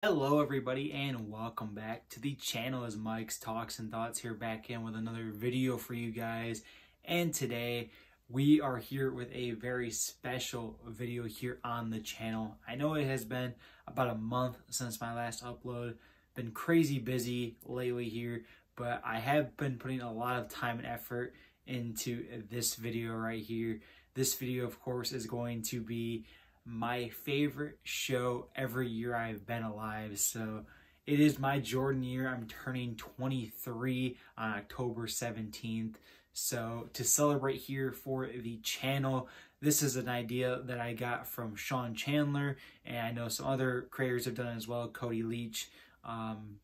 Hello everybody and welcome back to the channel. As Mike's Talks and Thoughts here back in with another video for you guys. And today we are here with a very special video here on the channel. I know it has been about a month since my last upload. Been crazy busy lately here, but I have been putting a lot of time and effort into this video right here. This video, of course, is going to be my favorite show every year I've been alive. So it is my Jordan year. I'm turning 23 on October 17th. So to celebrate here for the channel, this is an idea that I got from Sean Chandler, and I know some other creators have done it as well. Cody Leach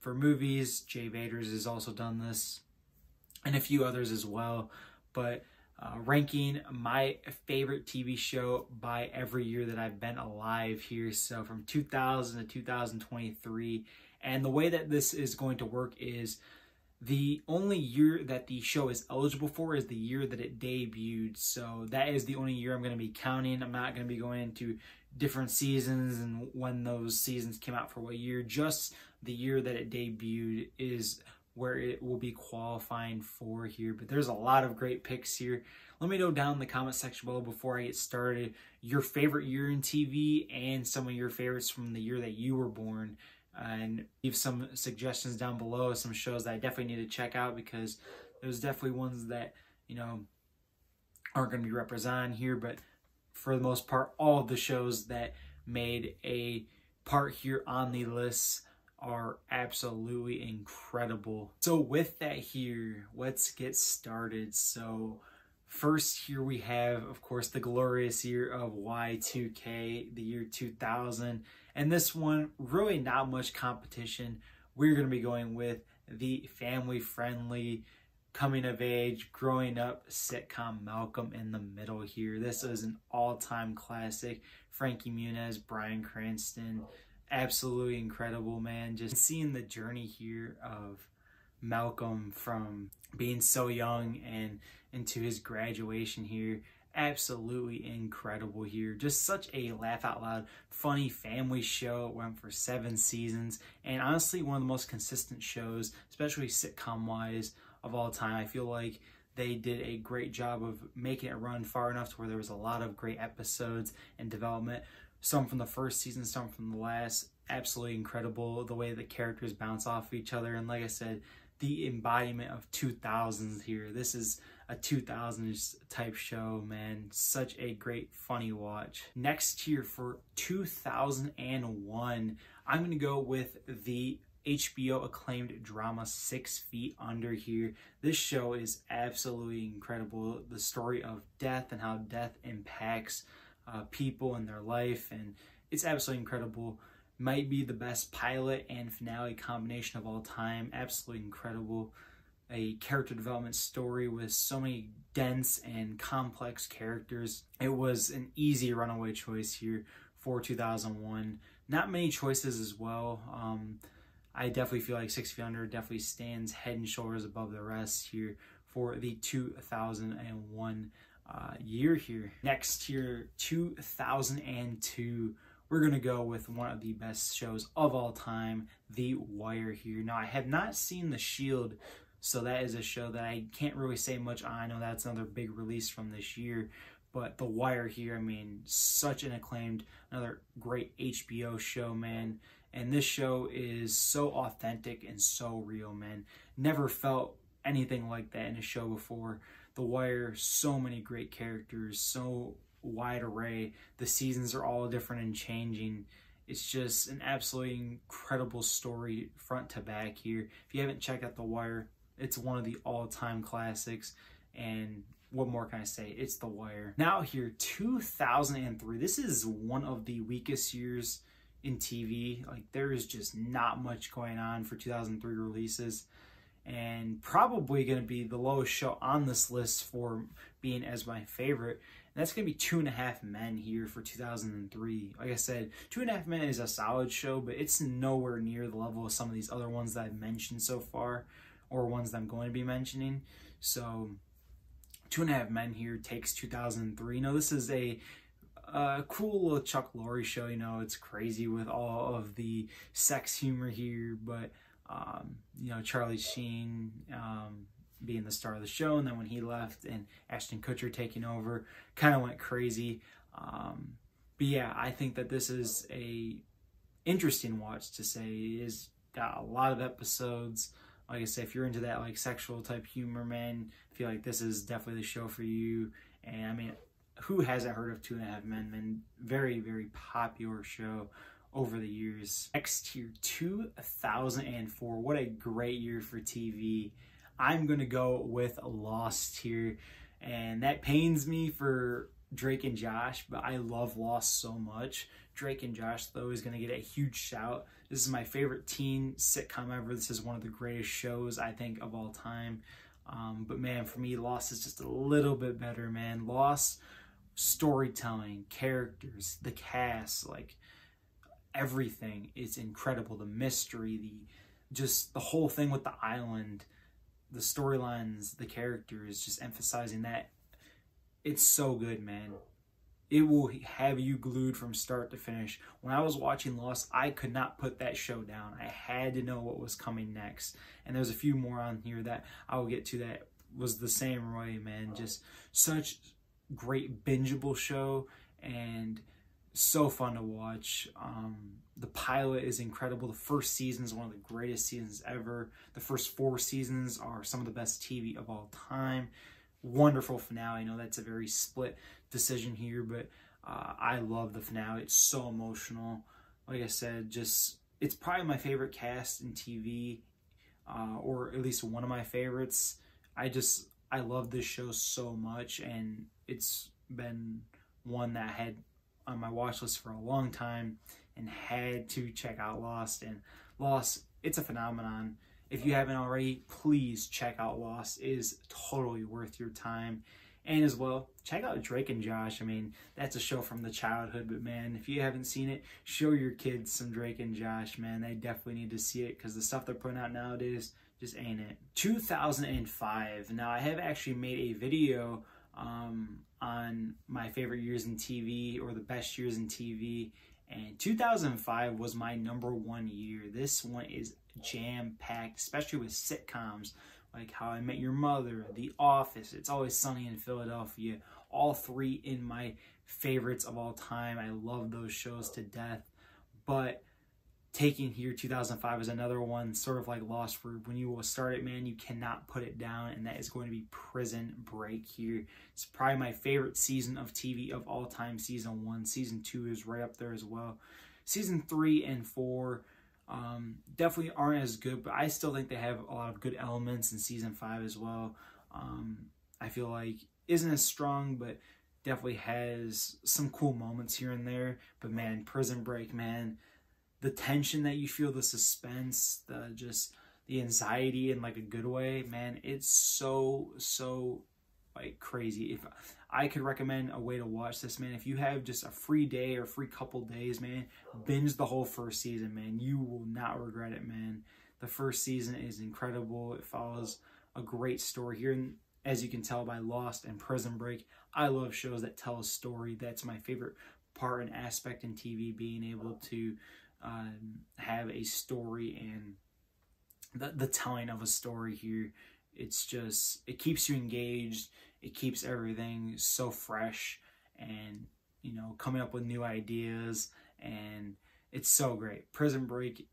for movies. Jay Vaders has also done this, and a few others as well. But ranking my favorite TV show by every year that I've been alive here. So from 2000 to 2023. And the way that this is going to work is the only year that the show is eligible for is the year that it debuted. So that is the only year I'm going to be counting. I'm not going to be going into different seasons and when those seasons came out for what year. Just the year that it debuted is where it will be qualifying for here. But there's a lot of great picks here. Let me know down in the comment section below before I get started your favorite year in TV and some of your favorites from the year that you were born. And leave some suggestions down below, some shows that I definitely need to check out, because there's definitely ones that, you know, aren't going to be represented here. But for the most part, all of the shows that made a part here on the list are absolutely incredible. So with that here, let's get started. So first here we have, of course, the glorious year of Y2K, the year 2000. And this one, really not much competition. We're going to be going with the family-friendly, coming-of-age, growing-up sitcom Malcolm in the Middle here. This is an all-time classic. Frankie Muniz, Bryan Cranston, absolutely incredible, man. Just seeing the journey here of Malcolm from being so young and into his graduation here, absolutely incredible here. Just such a laugh out loud funny family show. It went for 7 seasons, and honestly one of the most consistent shows, especially sitcom wise, of all time. I feel like they did a great job of making it run far enough to where there was a lot of great episodes and development. Some from the first season, some from the last. Absolutely incredible the way the characters bounce off each other. And like I said, the embodiment of 2000s here. This is a 2000s type show, man. Such a great, funny watch. Next here for 2001, I'm going to go with the HBO acclaimed drama 6 Feet Under here. This show is absolutely incredible. The story of death and how death impacts people in their life, and it's absolutely incredible. Might be the best pilot and finale combination of all time. Absolutely incredible. A character development story with so many dense and complex characters. It was an easy runaway choice here for 2001. Not many choices as well. I definitely feel like 6 Feet Under definitely stands head and shoulders above the rest here for the 2001 year here. Next year, 2002, we're going to go with one of the best shows of all time, The Wire here. Now, I have not seen The Shield, so that is a show that I can't really say much on. I know that's another big release from this year, but The Wire here, I mean, such an acclaimed, another great HBO show, man. And this show is so authentic and so real, man. Never felt anything like that in a show before. The Wire, so many great characters, so wide array. The seasons are all different and changing. It's just an absolutely incredible story front to back here. If you haven't checked out The Wire, it's one of the all-time classics. And what more can I say? It's The Wire. Now here, 2003. This is one of the weakest years in TV. Like, there is just not much going on for 2003 releases, and probably going to be the lowest show on this list for being as my favorite. And that's going to be 2.5 Men here for 2003. Like I said, 2.5 Men is a solid show, but it's nowhere near the level of some of these other ones that I've mentioned so far, or ones that I'm going to be mentioning. So 2.5 Men here takes 2003. Now, this is a cool little Chuck Lorre show. You know, it's crazy with all of the sex humor here, but you know, Charlie Sheen being the star of the show, and then when he left and Ashton Kutcher taking over, kind of went crazy. But yeah, I think that this is a interesting watch to say. It's got a lot of episodes. Like I said, if you're into that like sexual type humor, man, I feel like this is definitely the show for you. And I mean, who hasn't heard of 2.5 Men? Man, very, very popular show over the years. Next here, 2004. What a great year for TV. I'm going to go with Lost here. And that pains me for Drake and Josh, but I love Lost so much. Drake and Josh, though, is going to get a huge shout. This is my favorite teen sitcom ever. This is one of the greatest shows, I think, of all time. But man, for me, Lost is just a little bit better, man. Lost storytelling, characters, the cast, like everything is incredible. The mystery, the whole thing with the island, the storylines, the characters, just emphasizing that. It's so good, man. It will have you glued from start to finish. When I was watching Lost, I could not put that show down. I had to know what was coming next. And there's a few more on here that I will get to that was the same way, man. Just such great bingeable show and so fun to watch. The pilot is incredible. The first season is one of the greatest seasons ever. The first 4 seasons are some of the best TV of all time. Wonderful finale. I know that's a very split decision here, but I love the finale. It's so emotional. Like I said, it's probably my favorite cast in TV, or at least one of my favorites. I love this show so much, and it's been one that I had on my watch list for a long time and had to check out Lost. And Lost, it's a phenomenon. If you haven't already, please check out Lost. It is totally worth your time. And as well, check out Drake and Josh. I mean, that's a show from the childhood, but man, if you haven't seen it, show your kids some Drake and Josh, man. They definitely need to see it because the stuff they're putting out nowadays just ain't it. 2005. Now, I have actually made a video on my favorite years in TV, or the best years in TV, and 2005 was my #1 year. This one is jam-packed, especially with sitcoms like How I Met Your Mother, The Office, It's Always Sunny in Philadelphia. All 3 in my favorites of all time. I love those shows to death. But taking here 2005 is another one, sort of like Lost, for when you will start it, man, you cannot put it down, and that is going to be Prison Break here. It's probably my favorite season of TV of all time, season 1. Season 2 is right up there as well. Season 3 and 4 definitely aren't as good, but I still think they have a lot of good elements in season 5 as well. I feel like isn't as strong, but definitely has some cool moments here and there. But man, Prison Break, man, the tension that you feel, the suspense, the anxiety in like a good way, man, it's so like crazy. If I could recommend a way to watch this, man, if you have just a free day or free couple days, man, binge the whole first season, man. You will not regret it, man. The first season is incredible. It follows a great story here, and as you can tell by Lost and Prison Break, I love shows that tell a story. That's my favorite part and aspect in TV, being able to have a story and the telling of a story here. It's just, it keeps you engaged. It keeps everything so fresh and, you know, coming up with new ideas, and it's so great. Prison Break,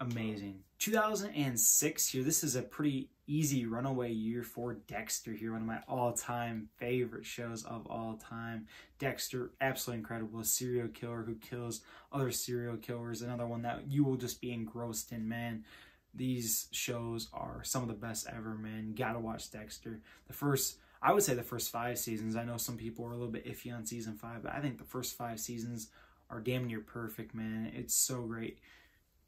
amazing. 2006 here, this is a pretty easy runaway year for Dexter here, one of my all-time favorite shows of all time. Dexter, absolutely incredible. A serial killer who kills other serial killers, another one that you will just be engrossed in, man. These shows are some of the best ever, man. You gotta watch Dexter. I would say the first 5 seasons. I know some people are a little bit iffy on season 5, but I think the first 5 seasons are damn near perfect, man. It's so great.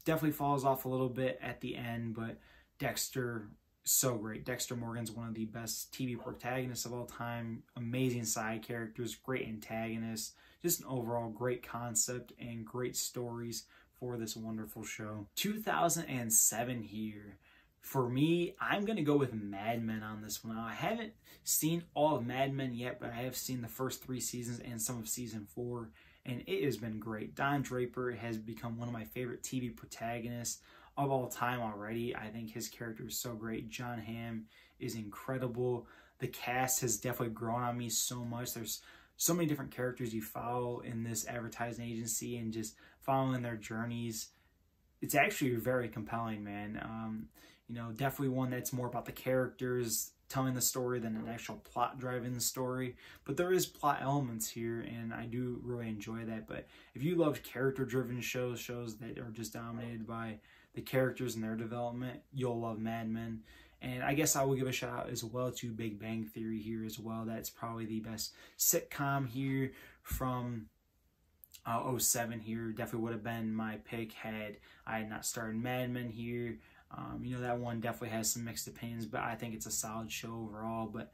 Definitely falls off a little bit at the end, but Dexter, so great. Dexter Morgan's one of the best TV protagonists of all time. Amazing side characters, great antagonists, just an overall great concept and great stories for this wonderful show. 2007 here. For me, I'm going to go with Mad Men on this one. Now, I haven't seen all of Mad Men yet, but I have seen the first 3 seasons and some of season 4, and it has been great. Don Draper has become one of my favorite TV protagonists of all time already. I think his character is so great. Jon Hamm is incredible. The cast has definitely grown on me so much. There's so many different characters you follow in this advertising agency, and just following their journeys. It's actually very compelling, man. You know, definitely one that's more about the characters telling the story than an actual plot driving the story. But there is plot elements here, and I do really enjoy that. But if you love character-driven shows that are just dominated by the characters and their development, you'll love Mad Men. And I guess I will give a shout out as well to Big Bang Theory here as well. That's probably the best sitcom here from 07 here. Definitely would have been my pick had I had not started Mad Men here. You know, that one definitely has some mixed opinions, but I think it's a solid show overall. But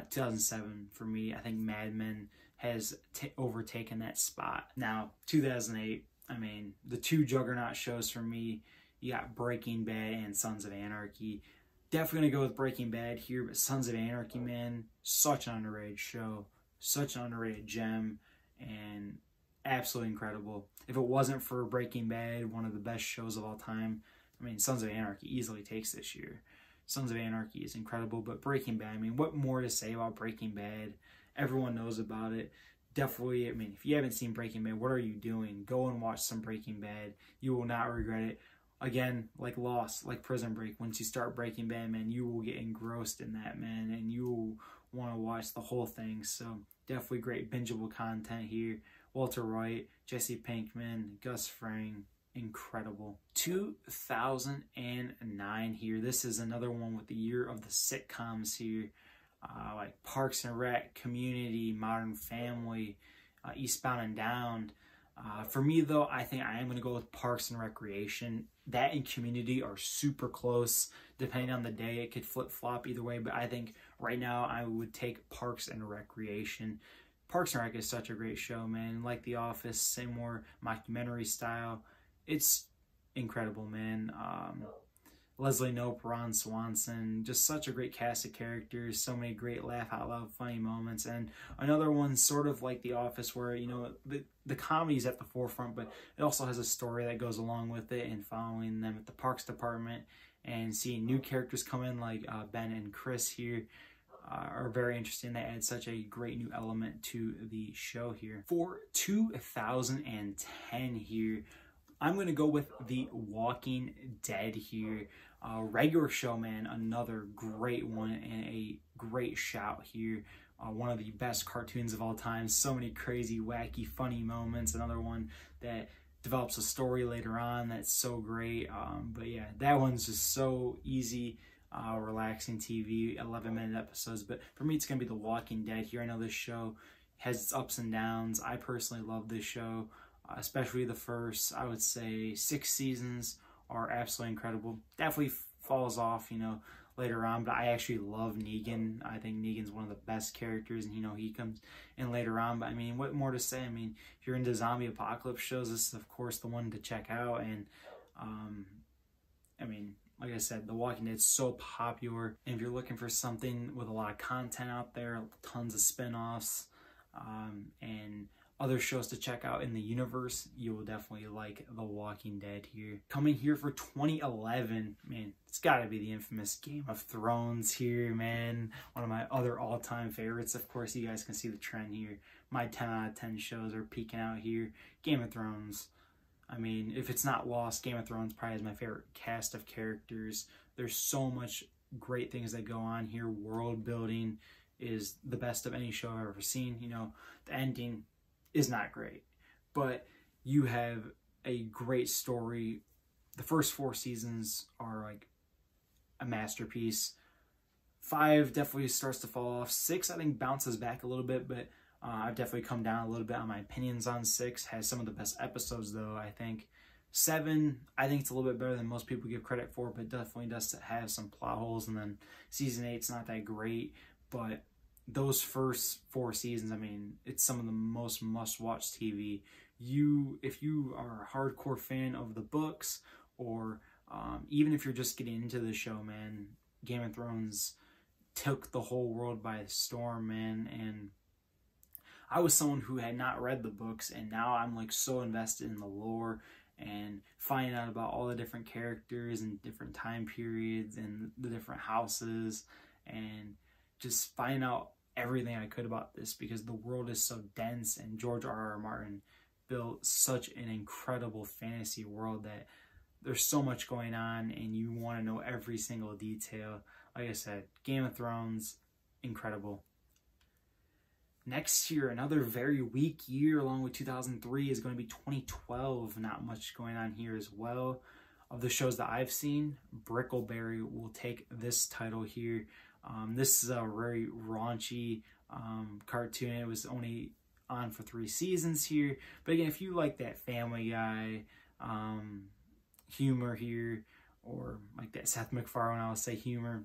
2007 for me, I think Mad Men has overtaken that spot. Now, 2008, I mean, the 2 juggernaut shows for me, you got Breaking Bad and Sons of Anarchy. Definitely going to go with Breaking Bad here, but Sons of Anarchy, man, such an underrated show, such an underrated gem, and absolutely incredible. If it wasn't for Breaking Bad, one of the best shows of all time, I mean, Sons of Anarchy easily takes this year. Sons of Anarchy is incredible, but Breaking Bad, I mean, what more to say about Breaking Bad? Everyone knows about it. Definitely, I mean, if you haven't seen Breaking Bad, what are you doing? Go and watch some Breaking Bad. You will not regret it. Again, like Lost, like Prison Break, once you start Breaking Bad, man, you will get engrossed in that, man, and you will want to watch the whole thing. So definitely great bingeable content here. Walter White, Jesse Pinkman, Gus Fring, incredible. 2009 here. This is another one with the year of the sitcoms here, like Parks and Rec, Community, Modern Family, Eastbound and Down. For me, though, I think I am going to go with Parks and Recreation. That and Community are super close. Depending on the day, it could flip-flop either way. But I think right now I would take Parks and Recreation. Parks and Rec is such a great show, man. Like The Office, same more mockumentary style. It's incredible, man. Leslie Knope, Ron Swanson, just such a great cast of characters, so many great laugh-out-loud funny moments, and another one sort of like The Office where, you know, the comedy is at the forefront, but it also has a story that goes along with it, and following them at the Parks Department and seeing new characters come in like Ben and Chris here are very interesting. They add such a great new element to the show here. For 2010 here, I'm going to go with The Walking Dead here. Regular show, man, another great one and a great shout here. One of the best cartoons of all time. So many crazy, wacky, funny moments. Another one that develops a story later on that's so great. But yeah, that one's just so easy, relaxing TV, 11-minute episodes. But for me, it's going to be The Walking Dead here. I know this show has its ups and downs. I personally love this show. Especially the first, I would say, 6 seasons are absolutely incredible. Definitely falls off, you know, later on, but I actually love Negan. I think Negan's one of the best characters, and, you know, he comes in later on. But, I mean, what more to say? I mean, if you're into zombie apocalypse shows, this is, of course, the one to check out. And, I mean, like I said, The Walking Dead is so popular. And if you're looking for something with a lot of content out there, tons of spin-offs, and other shows to check out in the universe, you will definitely like The Walking Dead here. Coming here for 2011, man, it's got to be the infamous Game of Thrones here, man. One of my other all-time favorites. Of course, you guys can see the trend here. My 10 out of 10 shows are peeking out here. Game of Thrones. I mean, if it's not Lost, Game of Thrones probably is my favorite cast of characters. There's so much great things that go on here. World building is the best of any show I've ever seen. You know, the ending is not great, but you have a great story. The first 4 seasons are like a masterpiece. 5 definitely starts to fall off. 6, I think, bounces back a little bit, but I've definitely come down a little bit on my opinions on 6. Has some of the best episodes, though, I think. 7, I think it's a little bit better than most people give credit for, but definitely does have some plot holes. And then season 8's not that great, but those first 4 seasons, I mean, it's some of the most must-watch TV. If you are a hardcore fan of the books or Even if you're just getting into the show, man, Game of Thrones took the whole world by storm, man. And I was someone who had not read the books, and now I'm like so invested in the lore and finding out about all the different characters and different time periods and the different houses, and just finding out everything I could about this, because the world is so dense, and George R.R. Martin built such an incredible fantasy world that there's so much going on and you want to know every single detail. Like I said, Game of Thrones, incredible. Next year, another very weak year along with 2003 is going to be 2012. Not much going on here as well. Of the shows that I've seen, Brickleberry will take this title here. This is a very raunchy cartoon. It was only on for 3 seasons here. But again, if you like that Family Guy humor here, or like that Seth MacFarlane, I would say, humor,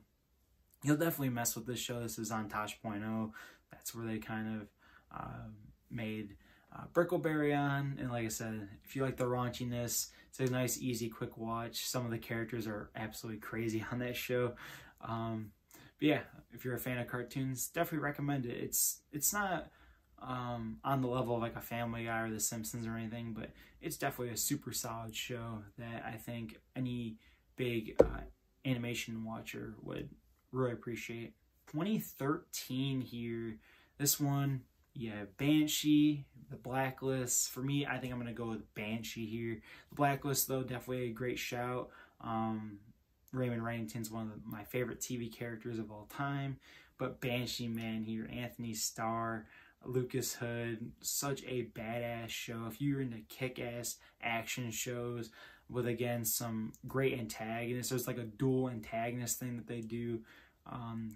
you'll definitely mess with this show. This is on Tosh.0. That's where they kind of made Brickleberry on. And like I said, if you like the raunchiness, it's a nice, easy, quick watch. Some of the characters are absolutely crazy on that show. But yeah, if you're a fan of cartoons, definitely recommend it. It's not on the level of like a Family Guy or The Simpsons or anything, but it's definitely a super solid show that I think any big animation watcher would really appreciate. 2013 here, this one, yeah, Banshee, The Blacklist. For me, I think I'm going to go with Banshee here. The Blacklist, though, definitely a great shout. Raymond Reddington's one of my favorite TV characters of all time. But Banshee, man, here, Anthony Starr, Lucas Hood, such a badass show. If you're into kick-ass action shows with, again, some great antagonists, there's like a dual antagonist thing that they do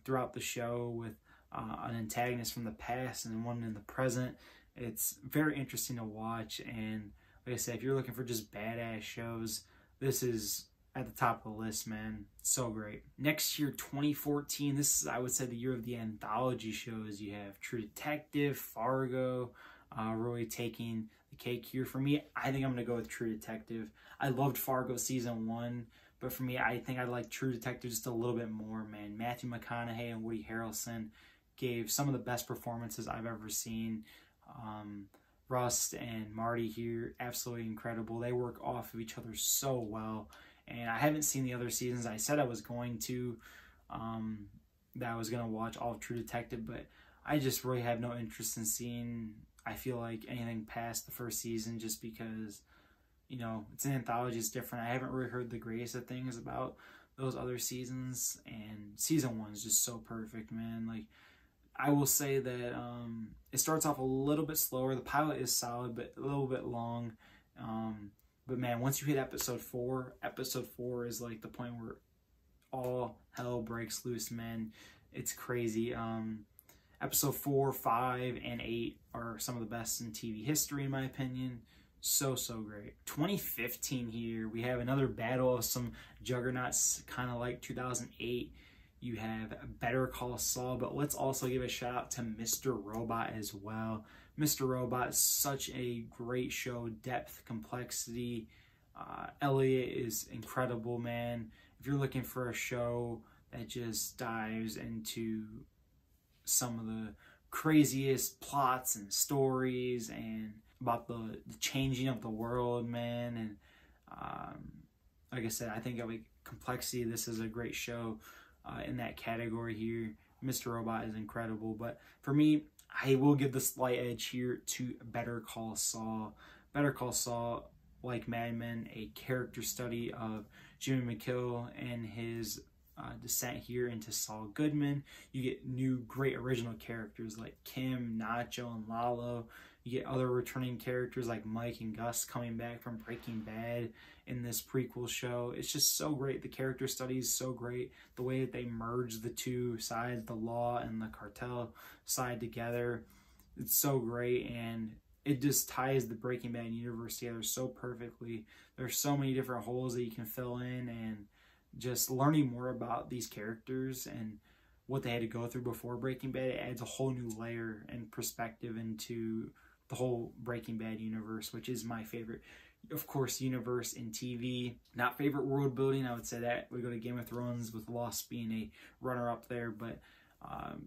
throughout the show with an antagonist from the past and one in the present. It's very interesting to watch, and like I said, if you're looking for just badass shows, this is at the top of the list, man. So great. Next year, 2014, this is, I would say, the year of the anthology shows. You have True Detective, Fargo, really taking the cake here. For me, I think I'm going to go with True Detective. I loved Fargo season 1, but for me, I think I like True Detective just a little bit more, man. Matthew McConaughey and Woody Harrelson gave some of the best performances I've ever seen. Rust and Marty here, absolutely incredible. They work off of each other so well. And I haven't seen the other seasons. I said I was going to, that I was going to watch all of True Detective, but I just really have no interest in seeing, I feel like, anything past the first season, just because, you know, it's an anthology, it's different. I haven't really heard the greatest of things about those other seasons, and season 1 is just so perfect, man. Like, I will say that it starts off a little bit slower. The pilot is solid, but a little bit long. But man, once you hit episode 4 is like the point where all hell breaks loose, man. It's crazy. Episode 4, 5, and 8 are some of the best in TV history, in my opinion. So great. 2015 here, we have another battle of some juggernauts, kind of like 2008. You have Better Call Saul, but let's also give a shout out to Mr. Robot as well. Mr. Robot is such a great show, depth, complexity. Elliot is incredible, man. If you're looking for a show that just dives into some of the craziest plots and stories and about the changing of the world, man, and like I said, I think of complexity, this is a great show in that category here. Mr. Robot is incredible, but for me, I will give the slight edge here to Better Call Saul. Better Call Saul, like Mad Men, a character study of Jimmy McGill and his descent here into Saul Goodman. You get new great original characters like Kim, Nacho, and Lalo. You get other returning characters like Mike and Gus coming back from Breaking Bad in this prequel show. It's just so great. The character study is so great. The way that they merge the two sides, the law and the cartel side together, it's so great. And it just ties the Breaking Bad universe together so perfectly. There's so many different holes that you can fill in, and just learning more about these characters and what they had to go through before Breaking Bad, it adds a whole new layer and perspective into the whole Breaking Bad universe, which is my favorite Of course, universe in TV. Not favorite world building, I would say that we go to Game of Thrones, with Lost being a runner-up there, but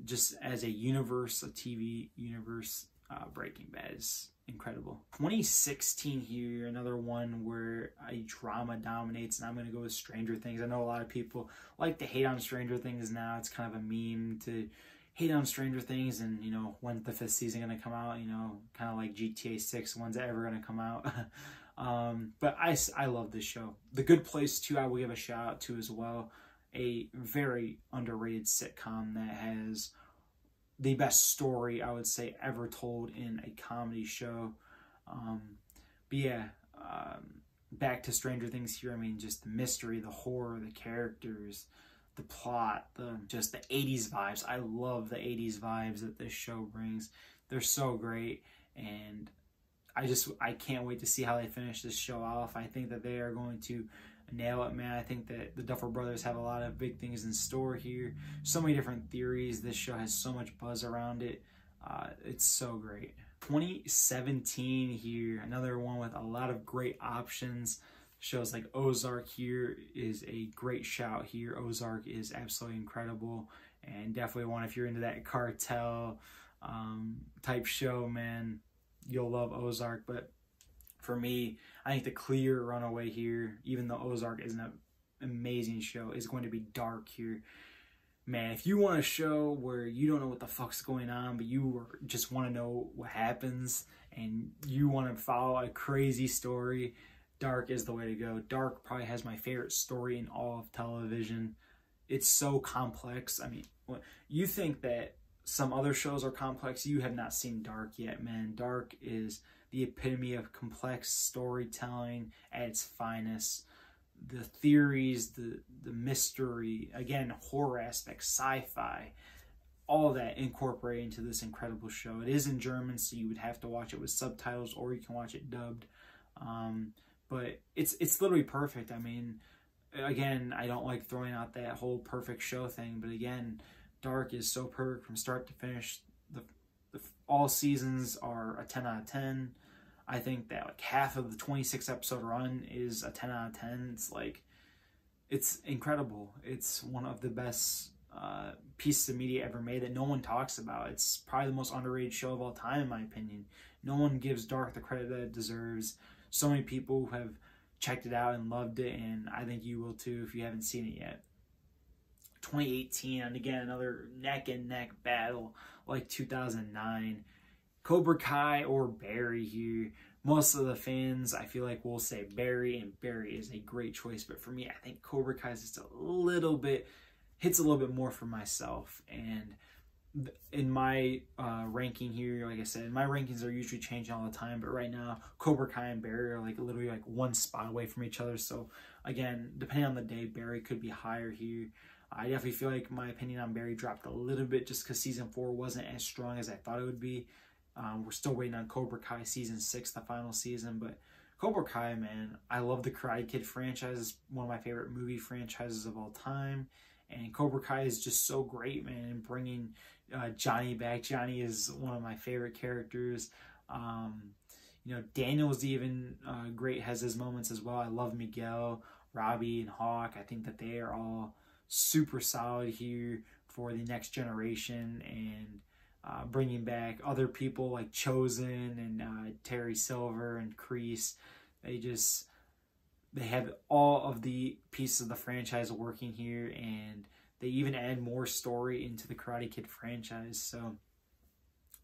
just as a universe, a TV universe, Breaking Bad is incredible. 2016 here, another one where a drama dominates, and I'm going to go with Stranger Things. I know a lot of people like to hate on Stranger Things now. It's kind of a meme to hate on Stranger Things, and, you know, when's the 5th season going to come out? You know, kind of like GTA 6, when's it ever going to come out? But I love this show. The Good Place too, I will give a shout out to as well. A very underrated sitcom that has the best story, I would say, ever told in a comedy show. But yeah, back to Stranger Things here. I mean, just the mystery, the horror, the characters, the plot, just the 80s vibes. I love the 80s vibes that this show brings. They're so great, and I can't wait to see how they finish this show off. I think that they are going to nail it, man. I think that the Duffer Brothers have a lot of big things in store here. So many different theories. This show has so much buzz around it. It's so great. 2017 here, another one with a lot of great options. Shows like Ozark here is a great shout here. Ozark is absolutely incredible, and definitely one if you're into that cartel type show, man. You'll love Ozark. But for me, I think the clear runaway here, even though Ozark is an amazing show, is going to be Dark here. Man, if you want a show where you don't know what the fuck's going on, but you just want to know what happens, and you want to follow a crazy story, Dark is the way to go. Dark probably has my favorite story in all of television. It's so complex. I mean, you think that some other shows are complex, you have not seen Dark yet, man. Dark is the epitome of complex storytelling at its finest. The theories, the mystery, again, horror aspects, sci-fi, all that incorporated into this incredible show. It is in German, so you would have to watch it with subtitles, or you can watch it dubbed. But it's literally perfect. I mean, again, I don't like throwing out that whole perfect show thing, but again, Dark is so perfect from start to finish. All seasons are a 10 out of 10. I think that like half of the 26 episode run is a 10 out of 10. It's like, it's incredible. It's one of the best pieces of media ever made that no one talks about. It's probably the most underrated show of all time, in my opinion. No one gives Dark the credit that it deserves. So many people have checked it out and loved it, and I think you will too if you haven't seen it yet. 2018, and again, another neck and neck battle like 2009. Cobra Kai or Barry here. Most of the fans, I feel like, will say Barry, and Barry is a great choice, but for me, I think Cobra Kai is just a little bit, hits a little bit more for myself. And in my ranking here, like I said, my rankings are usually changing all the time, but right now, Cobra Kai and Barry are like literally like one spot away from each other. So again, depending on the day, Barry could be higher here. I definitely feel like my opinion on Barry dropped a little bit just because season 4 wasn't as strong as I thought it would be. We're still waiting on Cobra Kai season 6, the final season, but Cobra Kai, man, I love the Karate Kid franchise. It's one of my favorite movie franchises of all time, and Cobra Kai is just so great, man, and bringing Johnny back. Johnny is one of my favorite characters. You know, Daniel's even great, has his moments as well. I love Miguel, Robbie, and Hawk. I think that they are all super solid here for the next generation, and bringing back other people like Chosen and Terry Silver and Kreese. They have all of the pieces of the franchise working here, and they even add more story into the Karate Kid franchise. So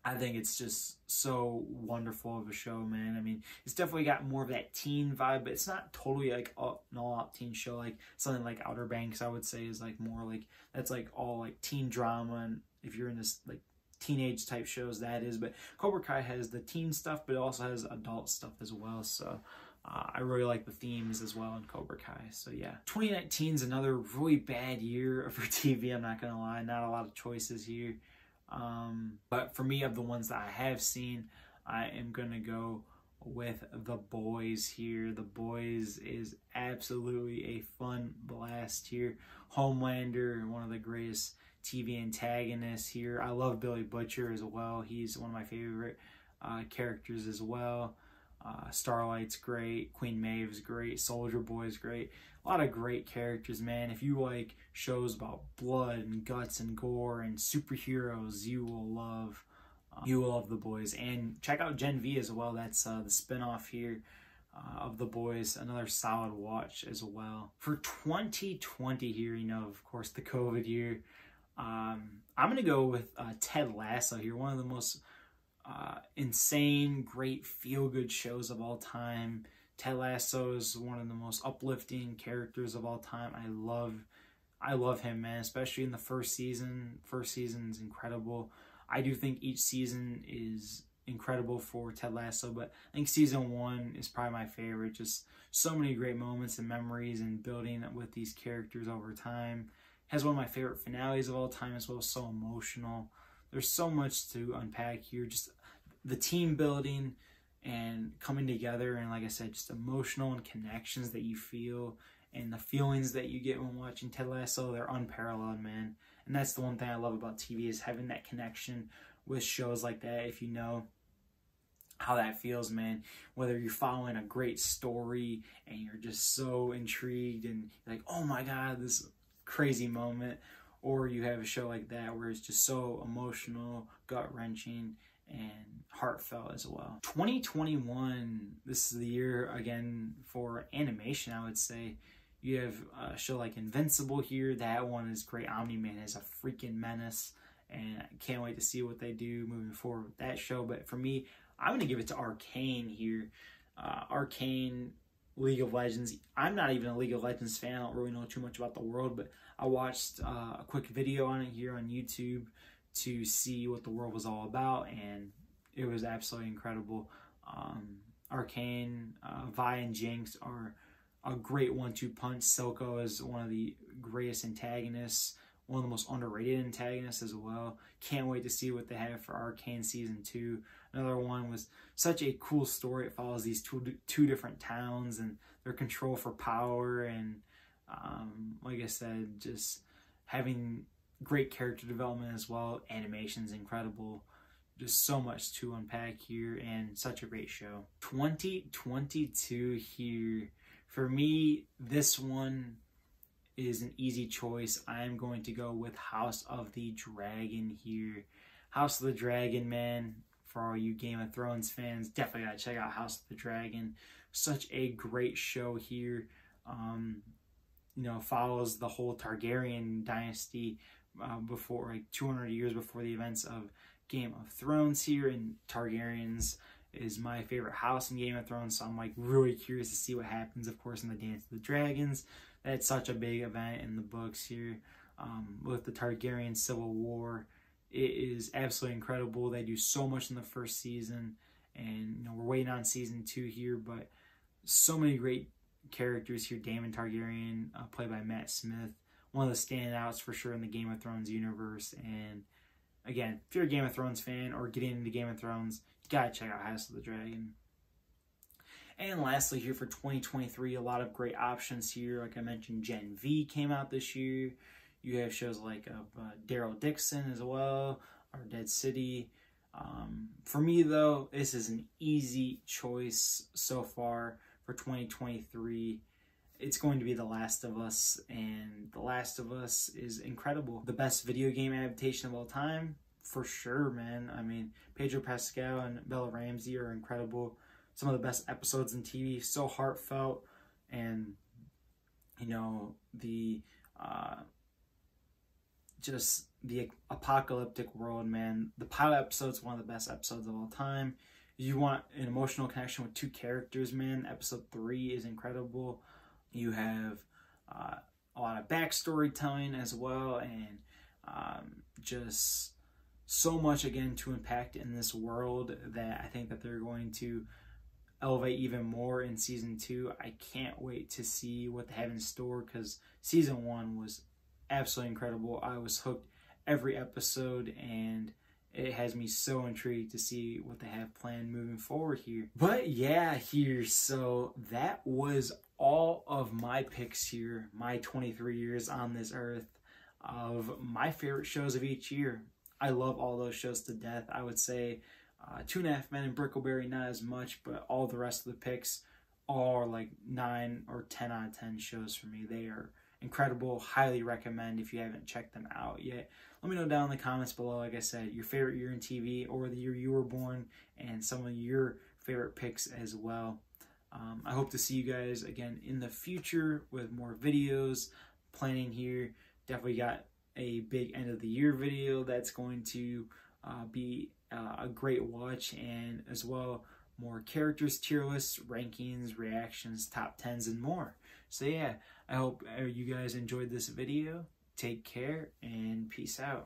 I think it's just so wonderful of a show, man. I mean, it's definitely got more of that teen vibe, but it's not totally like an all-out teen show. Like something like Outer Banks, I would say, is like more like, that's like all like teen drama, and if you're in this like teenage type shows, that is. But Cobra Kai has the teen stuff, but it also has adult stuff as well. So I really like the themes as well in Cobra Kai. So yeah, 2019 is another really bad year for TV. I'm not gonna lie, not a lot of choices here. But for me, of the ones that I have seen, I am gonna go with The Boys here. The Boys is absolutely a fun blast here. Homelander, one of the greatest TV antagonists here. I love Billy Butcher as well. He's one of my favorite characters as well. Starlight's great, Queen Maeve's great, Soldier Boy's great. A lot of great characters, man. If you like shows about blood and guts and gore and superheroes, you will love The Boys. And check out Gen V as well. That's the spinoff here of The Boys. Another solid watch as well. For 2020 here, you know, of course, the COVID year, I'm going to go with Ted Lasso here. One of the most insane, great, feel-good shows of all time. Ted Lasso is one of the most uplifting characters of all time. I love him, man, especially in the first season. First season is incredible. I do think each season is incredible for Ted Lasso, but I think season 1 is probably my favorite. Just so many great moments and memories and building with these characters over time. Has one of my favorite finales of all time as well. So emotional. There's so much to unpack here. Just the team building and coming together, and like I said, just emotional and connections that you feel and the feelings that you get when watching Ted Lasso, they're unparalleled, man. And that's the one thing I love about TV, is having that connection with shows like that. If you know how that feels, man, whether you're following a great story and you're just so intrigued and you're like, oh my God, this crazy moment, or you have a show like that where it's just so emotional, gut-wrenching, and heartfelt as well. 2021, this is the year again for animation, I would say. You have a show like Invincible here. That one is great. Omni-Man is a freaking menace, and I can't wait to see what they do moving forward with that show. But for me, I'm going to give it to Arcane here. Arcane, League of Legends. I'm not even a League of Legends fan. I don't really know too much about the world, but I watched a quick video on it here on YouTube to see what the world was all about, and it was absolutely incredible. Arcane, Vi and Jinx are a great 1-2 punch. Silco is one of the greatest antagonists, one of the most underrated antagonists as well. Can't wait to see what they have for Arcane Season 2. Another one was such a cool story. It follows these two different towns and their control for power, and like I said, just having great character development as well. Animation's incredible. Just so much to unpack here, and such a great show. 2022 here. For me, this one is an easy choice. I'm going to go with House of the Dragon here. House of the Dragon, man, for all you Game of Thrones fans, definitely gotta check out House of the Dragon. Such a great show here. You know, follows the whole Targaryen dynasty before, like 200 years before the events of Game of Thrones here, and Targaryens is my favorite house in Game of Thrones, so I'm like really curious to see what happens, of course, in the Dance of the Dragons. That's such a big event in the books here with the Targaryen Civil War. It is absolutely incredible. They do so much in the first season, and you know, we're waiting on season 2 here, but so many great characters here. Daemon Targaryen, played by Matt Smith, one of the standouts for sure in the Game of Thrones universe. And again, if you're a Game of Thrones fan or getting into Game of Thrones, you gotta check out House of the Dragon. And lastly here for 2023, a lot of great options here. Like I mentioned, Gen V came out this year. You have shows like Daryl Dixon as well, or Dead City. For me though, this is an easy choice so far for 2023. It's going to be The Last of Us, and The Last of Us is incredible. The best video game adaptation of all time, for sure, man. I mean, Pedro Pascal and Bella Ramsey are incredible. Some of the best episodes in TV, so heartfelt, and you know, the just the apocalyptic world, man. The pilot episode's one of the best episodes of all time. You want an emotional connection with two characters, man. Episode 3 is incredible. You have a lot of backstory telling as well, and just so much again to impact in this world that I think that they're going to elevate even more in season 2. I can't wait to see what they have in store, because season 1 was absolutely incredible. I was hooked every episode, and it has me so intrigued to see what they have planned moving forward here. But yeah, here, so that was all of my picks here, my 23 years on this earth, of my favorite shows of each year. I love all those shows to death. I would say Two and a Half Men and Brickleberry, not as much, but all the rest of the picks are like 9 or 10 out of 10 shows for me. They are incredible. Highly recommend if you haven't checked them out yet. Let me know down in the comments below, like I said, your favorite year in TV or the year you were born and some of your favorite picks as well. I hope to see you guys again in the future with more videos. Planning here, definitely got a big end of the year video that's going to be a great watch, and as well more characters, tier lists, rankings, reactions, top 10s, and more. So yeah, I hope you guys enjoyed this video. Take care and peace out.